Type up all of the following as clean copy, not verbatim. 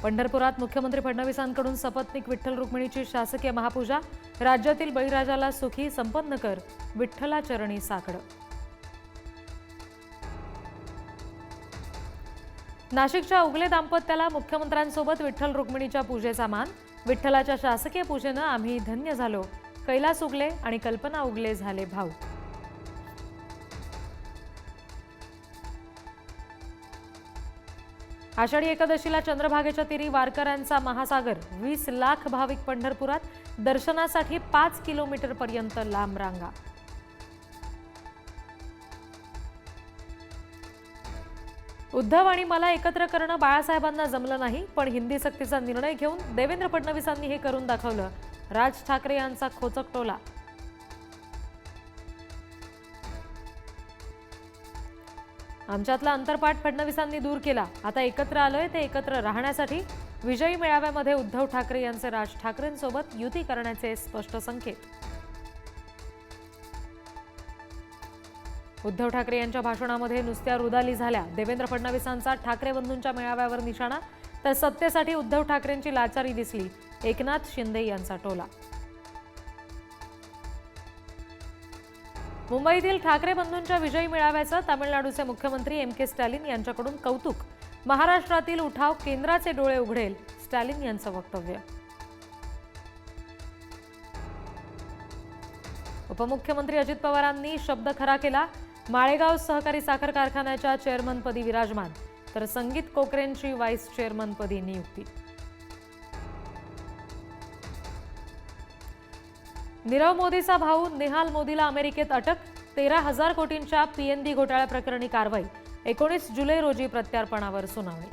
पंढरपुरात मुख्यमंत्री फडणवीसांकडून सपत्नीक विठ्ठल रुक्मिणीची शासकीय महापूजा। राज्यातील बळीराजाला सुखी संपन्न कर, विठ्ठलाचरणी साकडं। नाशिकच्या उगले दाम्पत्याला मुख्यमंत्र्यांसोबत विठ्ठल रुक्मिणीच्या पूजेचा मान। विठ्ठलाच्या शासकीय पूजेनं आम्ही धन्य झालो, कैलास उगले आणि कल्पना उगले झाले भाऊ। आषाढी एकादशीला चंद्रभागेच्या तीरी वारकऱ्यांचा महासागर। 20 लाख भाविक पंढरपुरात, दर्शनासाठी 5 किलोमीटर पर्यंत लांब रांगा। उद्धव आणि मला एकत्र करणं बाळासाहेबांना जमलं नाही, पण हिंदी सक्तीचा निर्णय घेऊन देवेंद्र फडणवीसांनी हे करून दाखवलं। राज ठाकरे यांचा खोचक टोला। आमच्यातला अंतरपाठ फडणवीसांनी दूर केला, आता एकत्र आलोय ते एकत्र राहण्यासाठी। विजयी मेळाव्यामध्ये उद्धव ठाकरे यांचे राज ठाकरेंसोबत युती करण्याचे स्पष्ट संकेत। उद्धव ठाकरे यांच्या भाषणामध्ये नुसत्या रुदाली झाल्या। देवेंद्र फडणवीसांचा ठाकरे बंधूंच्या मेळाव्यावर निशाणा, तर सत्तेसाठी उद्धव ठाकरेंची लाचारी दिसली। एकनाथ शिंदे यांचा टोला। मुंबईतील ठाकरे बंधूंच्या विजयी मेळाव्याचं तामिळनाडूचे मुख्यमंत्री के स्टॅलिन यांच्याकडून कौतुक। महाराष्ट्रातील उठाव केंद्राचे डोळे उघडेल, स्टॅलिन यांचं वक्तव्य। उपमुख्यमंत्री अजित पवारांनी शब्द खरा केला। माळेगाव सहकारी साखर कारखान्याच्या चेअरमनपदी विराजमान, तर संगीत कोकरेंची व्हाईस चेअरमनपदी नियुक्ती। नीरव मोदीचा भाऊ निहाल मोदीला अमेरिकेत अटक। 13,000 कोटींच्या पीएनबी घोटाळ्याप्रकरणी कारवाई। 19 जुलै रोजी प्रत्यार्पणावर सुनावणी।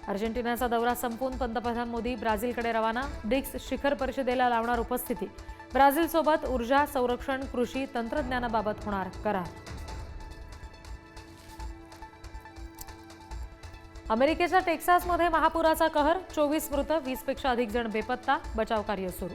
अर्जेंटिनाचा दौरा संपवून पंतप्रधान मोदी ब्राझीलकडे रवाना। ब्रिक्स शिखर परिषदेला लावणार उपस्थिती। ब्राझीलसोबत ऊर्जा, संरक्षण, कृषी, तंत्रज्ञानाबाबत होणार करार। अमेरिकेच्या टेक्सासमध्ये महापुराचा कहर। 24 मृत, 20 पेक्षा अधिक जण बेपत्ता। बचाव कार्य सुरू।